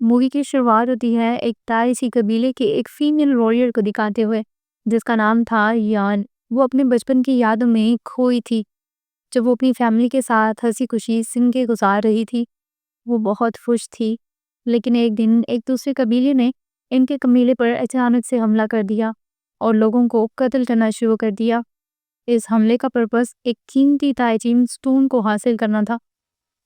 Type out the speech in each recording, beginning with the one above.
Movie کی شروعات ہوتی ہے ایک تائسی قبیلے کے ایک فیمیل وارریئر کو دکھاتے ہوئے جس کا نام تھا یان۔ وہ اپنے بچپن کی یادوں میں کھوئی تھی جب وہ اپنی فیملی کے ساتھ ہنسی خوشی زندگی گزار رہی تھی۔ وہ بہت خوش تھی، لیکن ایک دن ایک دوسرے قبیلے نے ان کے قبیلے پر اچانک سے حملہ کر دیا اور لوگوں کو قتل کرنا شروع کر دیا۔ اس حملے کا پرپس ایک قیمتی تائچین سٹون کو حاصل کرنا تھا۔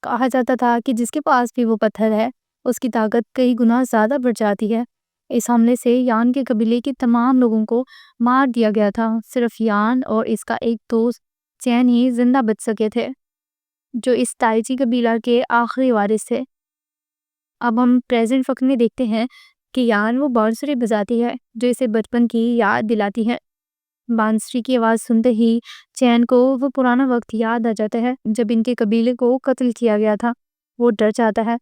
کہا جاتا تھا کہ جس کے پاس بھی وہ پتھر ہے اس کی طاقت کئی گنا زیادہ بڑھ جاتی ہے۔ اس حملے سے یان کے قبیلے کے تمام لوگوں کو مار دیا گیا تھا، صرف یان اور اس کا ایک دوست چین ہی زندہ بچ سکے تھے، جو اس تائچی قبیلہ کے آخری وارث تھے۔ اب ہم پریزنٹ وقت میں دیکھتے ہیں کہ یان وہ بانسری بجاتی ہے جو اسے بچپن کی یاد دلاتی ہے۔ بانسری کی آواز سنتے ہی چین کو وہ پرانا وقت یاد آ جاتا ہے جب ان کے قبیلے کو قتل کیا گیا تھا۔ وہ ڈر جاتا ہے،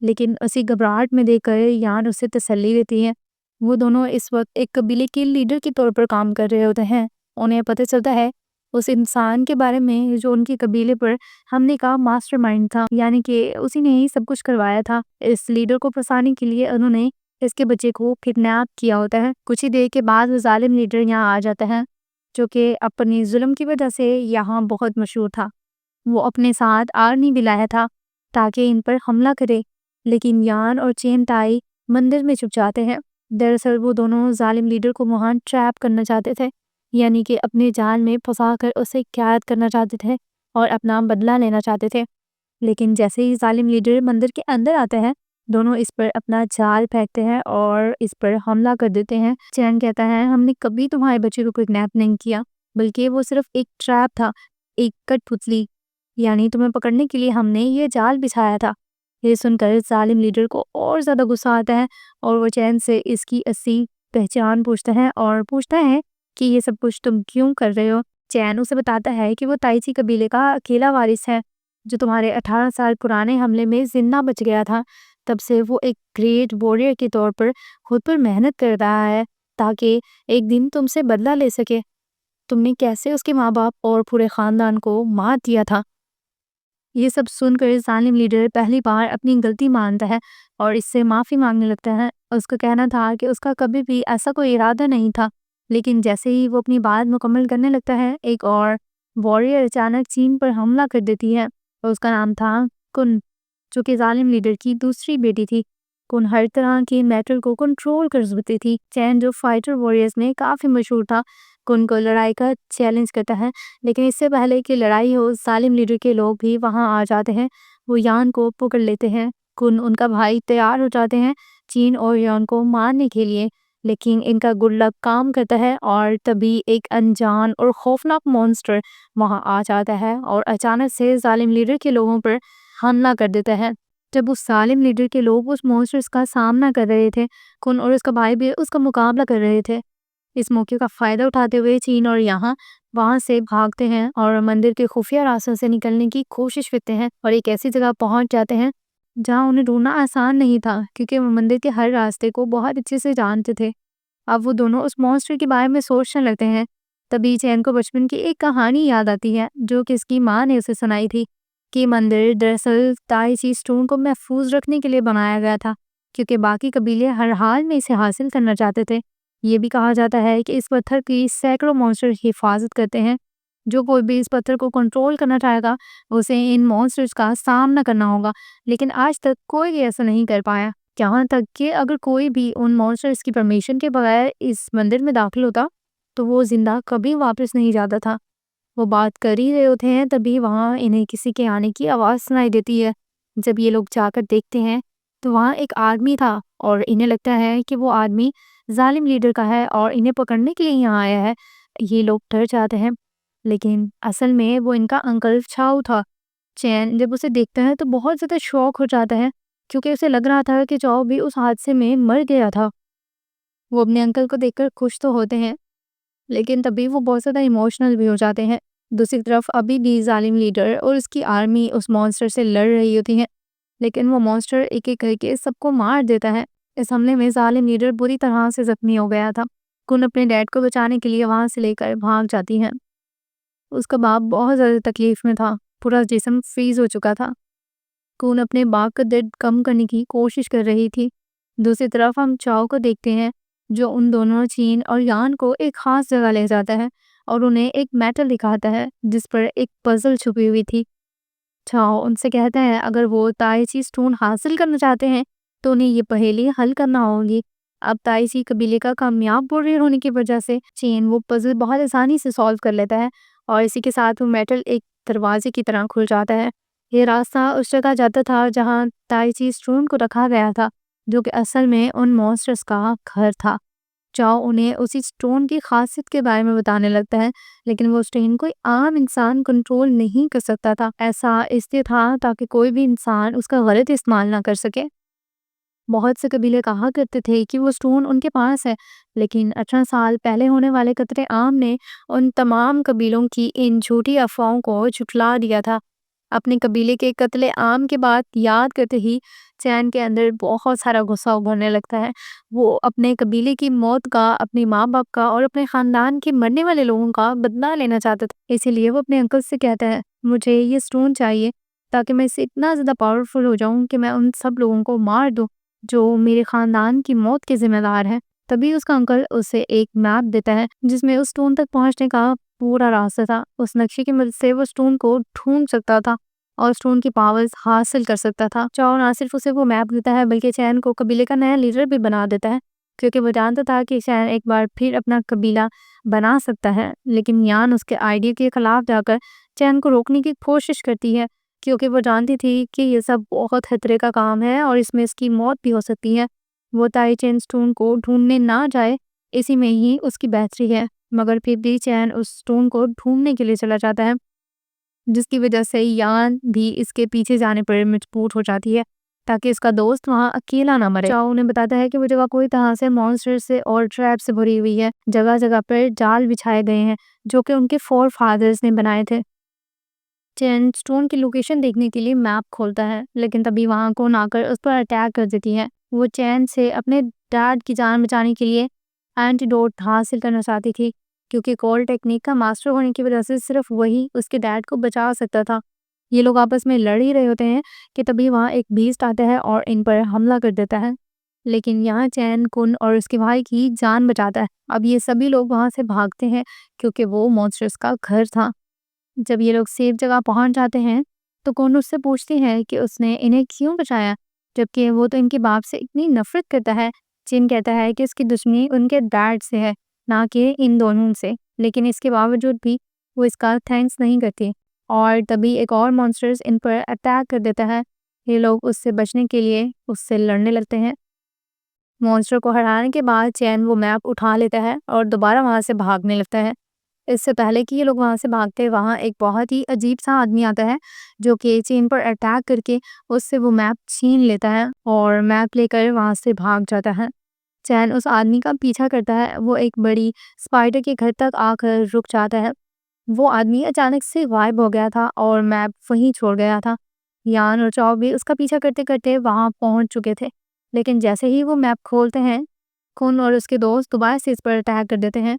لیکن اسی گھبراہٹ میں دیکھ کر یان اسے تسلی دیتی ہے۔ وہ دونوں اس وقت ایک قبیلے کے لیڈر کے طور پر کام کر رہے ہوتے ہیں۔ انہیں پتہ چلتا ہے اس انسان کے بارے میں جو ان کے قبیلے پر حملے کا ماسٹر مائنڈ تھا، یعنی کہ اسی نے ہی سب کچھ کروایا تھا۔ اس لیڈر کو پھنسانے کے لیے انہوں نے اس کے بچے کو کڈنیپ کیا ہوتا ہے۔ کچھ ہی دیر کے بعد وہ ظالم لیڈر یہاں آ جاتا ہے، جو کہ اپنی ظلم کی وجہ سے یہاں بہت مشہور تھا۔ وہ اپنے ساتھ آرمی بھی لایا تھا تاکہ ان پر حملہ کرے، لیکن یان اور چین تائی مندر میں چھپ جاتے ہیں۔ دراصل وہ دونوں ظالم لیڈر کو وہاں ٹریپ کرنا چاہتے تھے، یعنی کہ اپنے جال میں پھنسا کر اسے قید کرنا چاہتے تھے اور اپنا بدلہ لینا چاہتے تھے۔ لیکن جیسے ہی ظالم لیڈر مندر کے اندر آتے ہیں، دونوں اس پر اپنا جال پھینکتے ہیں اور اس پر حملہ کر دیتے ہیں۔ چین کہتا ہے ہم نے کبھی تمہارے بچے کو کڈنیپ نہیں کیا، بلکہ وہ صرف ایک ٹریپ تھا، ایک کٹ پتلی، یعنی تمہیں پکڑنے کے لیے ہم نے یہ جال بچھایا تھا۔ یہ سن کر ظالم لیڈر کو اور زیادہ غصہ آتا ہے اور وہ چین سے اس کی اصلی پہچان پوچھتا ہے اور پوچھتا ہے کہ یہ سب کچھ تم کیوں کر رہے ہو۔ چین اسے بتاتا ہے کہ وہ تائچی قبیلے کا اکیلا وارث ہے جو تمہارے 18 سال پرانے حملے میں زندہ بچ گیا تھا۔ تب سے وہ ایک گریٹ وارریئر کے طور پر خود پر محنت کر رہا ہے تاکہ ایک دن تم سے بدلہ لے سکے۔ تم نے کیسے اس کے ماں باپ اور پورے خاندان کو مار دیا تھا۔ یہ سب سن کر ظالم لیڈر پہلی بار اپنی غلطی مانتا ہے اور اس سے معافی مانگنے لگتا ہے۔ اس کا کہنا تھا کہ اس کا کبھی بھی ایسا کوئی ارادہ نہیں تھا، لیکن جیسے ہی وہ اپنی بات مکمل کرنے لگتا ہے، ایک اور وارریئر اچانک چین پر حملہ کر دیتی ہے اور اس کا نام تھا کن، جو کہ ظالم لیڈر کی دوسری بیٹی تھی۔ کن ہر طرح کی میٹر کو کنٹرول کر سکتی تھی۔ چین جو فائٹر وارریئرز میں کافی مشہور تھا، کن کو لڑائی کا چیلنج کرتا ہے، لیکن اس سے پہلے کہ لڑائی ہو ظالم لیڈر کے لوگ بھی وہاں آ جاتے ہیں۔ وہ یان کو پکڑ لیتے ہیں۔ کن ان کا بھائی تیار ہو جاتے ہیں چین اور یان کو مارنے کے لیے، لیکن ان کا گڈ لک کام کرتا ہے اور تبھی ایک انجان اور خوفناک مونسٹر وہاں آ جاتا ہے اور اچانک سے ظالم لیڈر کے لوگوں پر حملہ کر دیتا ہے۔ جب اس ظالم لیڈر کے لوگ اس مونسٹر کا سامنا کر رہے تھے، کن اور اس کا بھائی بھی اس کا مقابلہ کر رہے تھے۔ اس موقع کا فائدہ اٹھاتے ہوئے چین اور یہاں وہاں سے بھاگتے ہیں اور مندر کے خفیہ راستوں سے نکلنے کی کوشش کرتے ہیں اور ایک ایسی جگہ پہنچ جاتے ہیں جہاں انہیں ڈھونڈنا آسان نہیں تھا، کیونکہ وہ مندر کے ہر راستے کو بہت اچھے سے جانتے تھے۔ اب وہ دونوں اس مونسٹر کے بارے میں سوچنے لگتے ہیں۔ تبھی چین کو بچپن کی ایک کہانی یاد آتی ہے جو کہ اس کی ماں نے اسے سنائی تھی، کہ مندر دراصل تائچی سٹون کو محفوظ رکھنے کے لیے بنایا گیا تھا، کیونکہ باقی قبیلے ہر حال میں اسے حاصل کرنا چاہتے تھے۔ یہ بھی کہا جاتا ہے کہ اس پتھر کی سینکڑوں مونسٹر حفاظت کرتے ہیں۔ جو کوئی بھی اس پتھر کو کنٹرول کرنا چاہے گا اسے ان مونسٹرز کا سامنا کرنا ہوگا، لیکن آج تک کوئی بھی ایسا نہیں کر پایا۔ یہاں تک کہ اگر کوئی بھی ان مونسٹرز کی پرمیشن کے بغیر اس مندر میں داخل ہوتا تو وہ زندہ کبھی واپس نہیں جاتا تھا۔ وہ بات کر ہی رہے ہوتے ہیں تبھی وہاں انہیں کسی کے آنے کی آواز سنائی دیتی ہے۔ جب یہ لوگ جا کر دیکھتے ہیں تو وہاں ایک آدمی تھا اور انہیں لگتا ہے کہ وہ آدمی ظالم لیڈر کا ہے اور انہیں پکڑنے کے لیے یہاں آیا ہے۔ یہ لوگ ڈر جاتے ہیں، لیکن اصل میں وہ ان کا انکل چاؤ تھا۔ چین جب اسے دیکھتا ہے تو بہت زیادہ شوق ہو جاتا ہے، کیونکہ اسے لگ رہا تھا کہ چاؤ بھی اس حادثے میں مر گیا تھا۔ وہ اپنے انکل کو دیکھ کر خوش تو ہوتے ہیں، لیکن تبھی وہ بہت زیادہ ایموشنل بھی ہو جاتے ہیں۔ دوسری طرف ابھی بھی ظالم لیڈر اور اس کی آرمی اس مونسٹر سے لڑ رہی ہوتی ہے، لیکن وہ مونسٹر ایک ایک کر کے سب کو مار دیتا ہے۔ اس حملے میں ظالم لیڈر بری طرح سے زخمی ہو گیا تھا۔ کن اپنے ڈیڈ کو بچانے کے لیے وہاں سے لے کر بھاگ جاتی ہے۔ اس کا باپ بہت زیادہ تکلیف میں تھا، پورا جسم فریز ہو چکا تھا۔ کن اپنے باپ کا درد کم کرنے کی کوشش کر رہی تھی، دوسری طرف ہم چاؤ کو دیکھتے ہیں جو ان دونوں چین اور یان کو ایک خاص جگہ لے جاتا ہے اور انہیں ایک میٹل دکھاتا ہے جس پر ایک پزل چھپی ہوئی تھی۔ چاؤ ان سے کہتا ہے اگر وہ تائی چی اسٹون حاصل کرنا چاہتے ہیں تو انہیں یہ پہیلی حل کرنا ہوگی۔ اب تائی چی قبیلے کا کامیاب واریر ہونے کی وجہ سے چین وہ پزل بہت آسانی سے سالو کر لیتا ہے اور اسی کے ساتھ وہ میٹل ایک دروازے کی طرح کھل جاتا ہے۔ یہ راستہ اس جگہ جاتا تھا جہاں تائی چی اسٹون کو رکھا گیا تھا، جو کہ اصل میں ان مونسٹرز کا گھر تھا۔ چاؤ انہیں اسی اسٹون کی خاصیت کے بارے میں بتانے لگتا ہے، لیکن وہ اسٹون کوئی عام انسان کنٹرول نہیں کر سکتا تھا۔ ایسا اس لیے تھا تاکہ کوئی بھی انسان اس کا غلط استعمال نہ کر سکے۔ بہت سے قبیلے کہا کرتے تھے کہ وہ اسٹون ان کے پاس ہے، لیکن 18 سال پہلے ہونے والے قتل عام نے ان تمام قبیلوں کی ان جھوٹی افواہوں کو جھٹلا دیا تھا۔ اپنے قبیلے کے قتل عام کے بعد یاد کرتے ہی چین کے اندر بہت سارا غصہ ابھرنے لگتا ہے۔ وہ اپنے قبیلے کی موت کا، اپنے ماں باپ کا اور اپنے خاندان کے مرنے والے لوگوں کا بدلہ لینا چاہتا تھا۔ اسی لیے وہ اپنے انکل سے کہتا ہے مجھے یہ اسٹون چاہیے تاکہ میں اس سے اتنا زیادہ پاورفل ہو جاؤں کہ میں ان سب لوگوں کو مار دوں جو میرے خاندان کی موت کے ذمہ دار ہیں۔ تبھی اس کا انکل اسے ایک میپ دیتا ہے جس میں اس اسٹون تک پہنچنے کا پورا راستہ تھا۔ اس نقشے کی مدد سے وہ اسٹون کو ڈھونڈ سکتا تھا اور اسٹون کی پاورز حاصل کر سکتا تھا۔ چاؤ نہ صرف اسے وہ میپ دیتا ہے بلکہ چین کو قبیلے کا نیا لیڈر بھی بنا دیتا ہے، کیونکہ وہ جانتا تھا کہ چین ایک بار پھر اپنا قبیلہ بنا سکتا ہے۔ لیکن یان اس کے آئیڈیا کے خلاف جا کر چین کو روکنے کی کوشش کرتی ہے، کیونکہ وہ جانتی تھی کہ یہ سب بہت خطرے کا کام ہے اور اس میں اس کی موت بھی ہو سکتی ہے۔ وہ تائی چین اسٹون کو ڈھونڈنے نہ جائے، اسی میں ہی اس کی بہتری ہے، مگر پھر بھی چین اس اسٹون کو ڈھونڈنے کے لیے چلا جاتا ہے، جس کی وجہ سے یان بھی اس کے پیچھے جانے پر مجبور ہو جاتی ہے تاکہ اس کا دوست وہاں اکیلا نہ مرے۔ چاؤ انہیں بتاتا ہے کہ وہ جگہ کوئی طرح سے مونسٹر سے اور ٹریپ سے بھری ہوئی ہے، جگہ جگہ پر جال بچھائے گئے ہیں جو کہ ان کے فور فادرز نے بنائے تھے۔ چین اسٹون کی لوکیشن دیکھنے کے لیے میپ کھولتا ہے، لیکن تبھی وہاں کون آ کر اس پر اٹیک کر دیتی ہے۔ وہ چین سے اپنے ڈیڈ کی جان بچانے کے لیے اینٹیڈوٹ حاصل کرنا چاہتی تھی، کیونکہ کول ٹیکنیک کا ماسٹر ہونے کی وجہ سے صرف وہی اس کے ڈیڈ کو بچا سکتا تھا۔ یہ لوگ آپس میں لڑ ہی رہے ہوتے ہیں کہ تبھی وہاں ایک بیسٹ آتا ہے اور ان پر حملہ کر دیتا ہے، لیکن یہاں چین کن اور اس کے بھائی کی جان بچاتا ہے۔ اب یہ سبھی لوگ وہاں سے بھاگتے ہیں کیونکہ وہ مونسٹرز کا گھر تھا۔ جب یہ لوگ سیف جگہ پہنچ جاتے ہیں تو کون اس سے پوچھتی ہے کہ اس نے انہیں کیوں بچایا، جبکہ وہ تو ان کے باپ سے اتنی نفرت کرتا ہے۔ چین کہتا ہے کہ اس کی دشمنی ان کے ڈیڈ سے ہے، نہ کہ ان دونوں سے، لیکن اس کے باوجود بھی وہ اس کا تھینکس نہیں کرتی، اور تبھی ایک اور مونسٹرز ان پر اٹیک کر دیتا ہے۔ یہ لوگ اس سے بچنے کے لیے اس سے لڑنے لگتے ہیں۔ مونسٹر کو ہرانے کے بعد چین وہ میپ اٹھا لیتا ہے اور دوبارہ وہاں سے بھاگنے لگتا ہے۔ اس سے پہلے کہ یہ لوگ وہاں سے بھاگتے، وہاں ایک بہت ہی عجیب سا آدمی آتا ہے جو کہ چین پر اٹیک کر کے اس سے وہ میپ چھین لیتا ہے اور میپ لے کر وہاں سے بھاگ جاتا ہے۔ چین اس آدمی کا پیچھا کرتا ہے، وہ ایک بڑی سپائڈر کے گھر تک آ کر رک جاتا ہے۔ وہ آدمی اچانک سے غائب ہو گیا تھا اور میپ وہیں چھوڑ گیا تھا۔ یان اور چاؤ بھی اس کا پیچھا کرتے کرتے وہاں پہنچ چکے تھے، لیکن جیسے ہی وہ میپ کھولتے ہیں کن اور اس کے دوست دوبارہ سے اس پر اٹیک کر دیتے ہیں،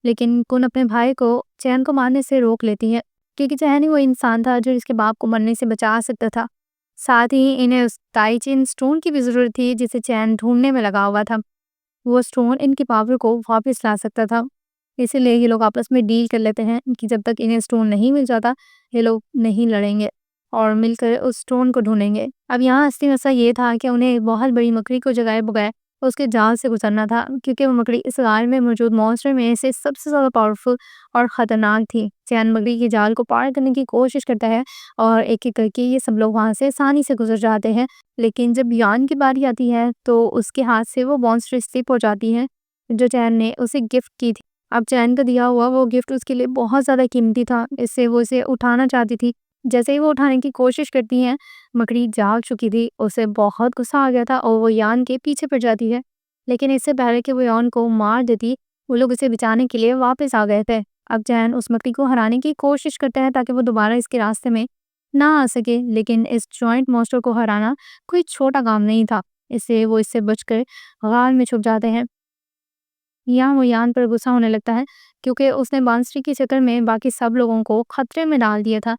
لیکن کن اپنے بھائی کو چین کو مارنے سے روک لیتی ہے، کیونکہ چین ہی وہ انسان تھا جو اس کے باپ کو مرنے سے بچا سکتا تھا۔ ساتھ ہی انہیں اس تائی چین اسٹون کی بھی ضرورت تھی جسے چین ڈھونڈنے میں لگا ہوا تھا۔ وہ اسٹون ان کی پاور کو واپس لا سکتا تھا، اسی لیے یہ لوگ آپس میں ڈیل کر لیتے ہیں کہ جب تک انہیں اسٹون نہیں مل جاتا یہ لوگ نہیں لڑیں گے اور مل کر اس اسٹون کو ڈھونڈیں گے۔ اب یہاں اصلی مسئلہ یہ تھا کہ انہیں ایک بہت بڑی مکڑی کو جگائے بغیر اس کے جال سے گزرنا تھا، کیونکہ وہ مکڑی اس غار میں موجود مونسٹر میں سے سب سے زیادہ پاورفل اور خطرناک تھی۔ چین مکڑی کے جال کو پار کرنے کی کوشش کرتا ہے اور ایک ایک کر کے یہ سب لوگ وہاں سے آسانی سے گزر جاتے ہیں، لیکن جب یان کی باری آتی ہے تو اس کے ہاتھ سے وہ مونسٹر سلپ ہو جاتی ہے جو چین نے اسے گفٹ کی تھی۔ اب چین کا دیا ہوا وہ گفٹ اس کے لیے بہت زیادہ قیمتی تھا، اس سے وہ اسے اٹھانا چاہتی تھی۔ جیسے ہی وہ اٹھانے کی کوشش کرتی ہیں مکڑی جاگ چکی تھی، اسے بہت غصہ آ گیا تھا اور وہ یان کے پیچھے پڑ جاتی ہے، لیکن اس سے پہلے کہ وہ یان کو مار دیتی وہ لوگ اسے بچانے کے لیے واپس آ گئے تھے۔ اب چین اس مکڑی کو ہرانے کی کوشش کرتا ہے تاکہ وہ دوبارہ اس کے راستے میں نہ آ سکے، لیکن اس جوائنٹ مونسٹر کو ہرانا کوئی چھوٹا کام نہیں تھا، اس سے وہ اس سے بچ کر غار میں چھپ جاتے ہیں۔ یہاں وہ یان پر غصہ ہونے لگتا ہے کیونکہ اس نے مونسٹر کی شکل میں باقی سب لوگوں کو خطرے میں ڈال دیا تھا۔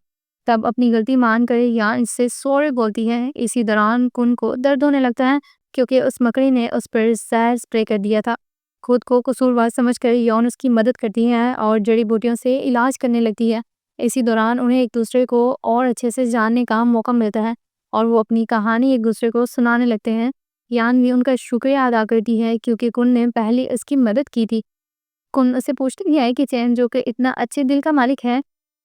تب اپنی غلطی مان کر یان اس سے سوری بولتی ہے۔ اسی دوران کن کو درد ہونے لگتا ہے کیونکہ اس مکڑی نے اس پر زہر اسپرے کر دیا تھا۔ خود کو قصوروار سمجھ کر یون اس کی مدد کرتی ہے اور جڑی بوٹیوں سے علاج کرنے لگتی ہے۔ اسی دوران انہیں ایک دوسرے کو اور اچھے سے جاننے کا موقع ملتا ہے اور وہ اپنی کہانی ایک دوسرے کو سنانے لگتے ہیں۔ یان بھی ان کا شکریہ ادا کرتی ہے کیونکہ کن نے پہلے اس کی مدد کی تھی۔ کن اسے پوچھتی ہے کہ چین جو کہ اتنا اچھے دل کا مالک ہے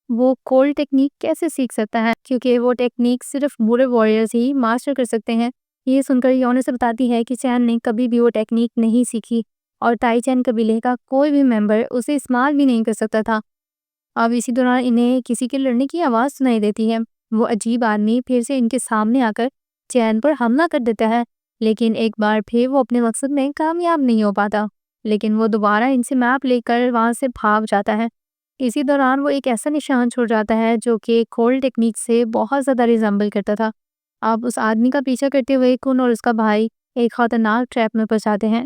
وہ کولڈ ٹیکنیک کیسے سیکھ سکتا ہے، کیونکہ وہ ٹیکنیک صرف برے وارئرز ہی ماسٹر کر سکتے ہیں۔ یہ سن کر یون سے بتاتی ہے کہ چین نے کبھی بھی وہ ٹیکنیک نہیں سیکھی اور تائی چین قبیلے کا کوئی بھی ممبر اسے استعمال بھی نہیں کر سکتا تھا۔ اب اسی دوران انہیں کسی کے لڑنے کی آواز سنائی دیتی ہے۔ وہ عجیب آدمی پھر سے ان کے سامنے آ کر چین پر حملہ کر دیتا ہے، لیکن ایک بار پھر وہ اپنے مقصد میں کامیاب نہیں ہو پاتا، لیکن وہ دوبارہ ان سے میپ لے کر وہاں سے بھاگ جاتا ہے۔ اسی دوران وہ ایک ایسا نشان چھوڑ جاتا ہے جو کہ کولڈ ٹیکنیک سے بہت زیادہ ریزمبل کرتا تھا۔ اب اس آدمی کا پیچھا کرتے ہوئے کن اور اس کا بھائی ایک خطرناک ٹریپ میں پھنس جاتے ہیں۔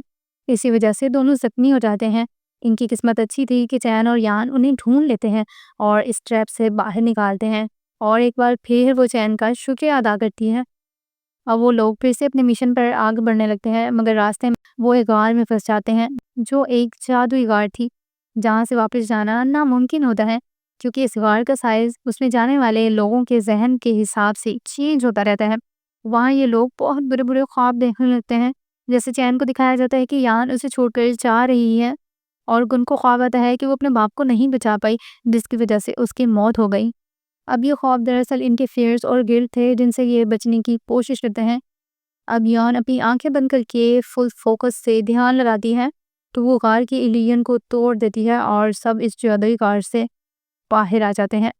اسی وجہ سے دونوں زخمی ہو جاتے ہیں۔ ان کی قسمت اچھی تھی کہ چین اور یان انہیں ڈھونڈ لیتے ہیں اور اس ٹریپ سے باہر نکالتے ہیں، اور ایک بار پھر وہ چین کا شکریہ ادا کرتی ہے۔ اب وہ لوگ پھر سے اپنے مشن پر آگے بڑھنے لگتے ہیں، مگر راستے میں وہ ایک غار میں پھنس جاتے ہیں جو ایک جادوئی غار تھی، جہاں سے واپس جانا ناممکن ہوتا ہے کیونکہ اس غار کا سائز اس میں جانے والے لوگوں کے ذہن کے حساب سے چینج ہوتا رہتا ہے۔ وہاں یہ لوگ بہت برے برے خواب دیکھنے لگتے ہیں، جیسے چین کو دکھایا جاتا ہے کہ یان اسے چھوڑ کر جا رہی ہے اور گن کو خواب آتا ہے کہ وہ اپنے باپ کو نہیں بچا پائی جس کی وجہ سے اس کی موت ہو گئی۔ اب یہ خواب دراصل ان کے فیئرز اور گلٹ تھے جن سے یہ بچنے کی کوشش کرتے ہیں۔ اب یان اپنی آنکھیں بند کر کے فل فوکس سے دھیان لگاتی ہے تو وہ غار کی ایلین کو توڑ دیتی ہے اور سب اس جادوئی غار سے باہر آ جاتے ہیں۔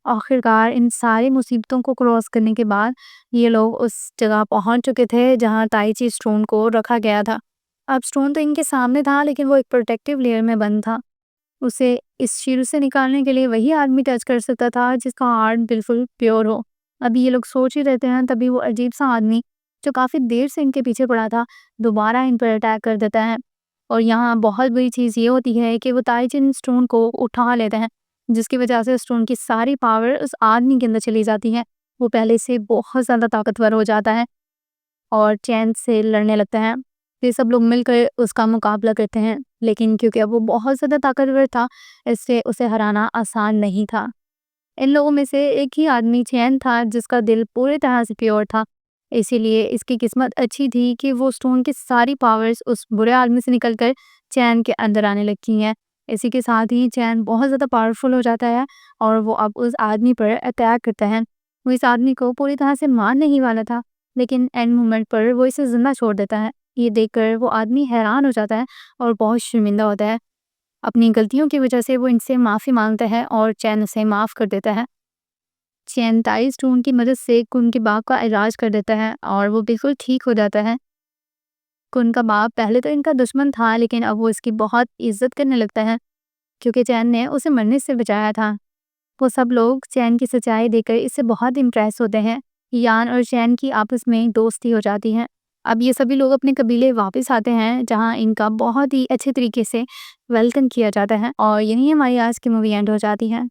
آخرکار ان ساری مصیبتوں کو کراس کرنے کے بعد یہ لوگ اس جگہ پہنچ چکے تھے جہاں تائی چی سٹون کو رکھا گیا تھا۔ اب سٹون تو ان کے سامنے تھا، لیکن وہ ایک پروٹیکٹیو لیئر میں بند تھا۔ اسے اس شیلڈ سے نکالنے کے لیے وہی آدمی ٹچ کر سکتا تھا جس کا ہارٹ بالکل پیور ہو۔ ابھی یہ لوگ سوچ ہی رہتے ہیں، تبھی وہ عجیب سا آدمی جو کافی دیر سے ان کے پیچھے پڑا تھا دوبارہ ان پر اٹیک کر دیتا ہے۔ اور یہاں بہت بڑی چیز یہ ہوتی ہے کہ وہ تائی چین سٹون کو اٹھا لیتے ہیں، جس کی وجہ سے سٹون کی ساری پاور اس آدمی کے اندر چلی جاتی ہے۔ وہ پہلے سے بہت زیادہ طاقتور ہو جاتا ہے اور چین سے لڑنے لگتا ہے۔ یہ سب لوگ مل کر اس کا مقابلہ کرتے ہیں، لیکن کیونکہ اب وہ بہت زیادہ طاقتور تھا اس سے اسے ہرانا آسان نہیں تھا۔ ان لوگوں میں سے ایک ہی آدمی چین تھا جس کا دل پوری طرح سے پیور تھا، اسی لیے اس کی قسمت اچھی تھی کہ وہ سٹون کی ساری پاورز اس برے آدمی سے نکل کر چین کے اندر آنے لگتی ہیں۔ اسی کے ساتھ ہی چین بہت زیادہ پاورفل ہو جاتا ہے اور وہ اب اس آدمی پر اٹیک کرتا ہے۔ وہ اس آدمی کو پوری طرح سے مار نہیں والا تھا، لیکن اینڈ مومنٹ پر وہ اسے زندہ چھوڑ دیتا ہے۔ یہ دیکھ کر وہ آدمی حیران ہو جاتا ہے اور بہت شرمندہ ہوتا ہے۔ اپنی غلطیوں کی وجہ سے وہ ان سے معافی مانگتا ہے اور چین اسے معاف کر دیتا ہے۔ چین تائی سٹون کی مدد سے کن کے باپ کا علاج کر دیتا ہے اور وہ بالکل ٹھیک ہو جاتا ہے۔ کن کا باپ پہلے تو ان کا دشمن تھا، لیکن اب وہ اس کی بہت عزت کرنے لگتا ہے کیونکہ چین نے اسے مرنے سے بچایا تھا۔ وہ سب لوگ چین کی سچائی دیکھ کر اس سے بہت امپریس ہوتے ہیں۔ یان اور چین کی آپس میں دوستی ہو جاتی ہے۔ اب یہ سبھی لوگ اپنے قبیلے واپس آتے ہیں جہاں ان کا بہت ہی اچھے طریقے سے ویلکم کیا جاتا ہے، اور یہی ہماری آج کی مووی اینڈ ہو جاتی ہے۔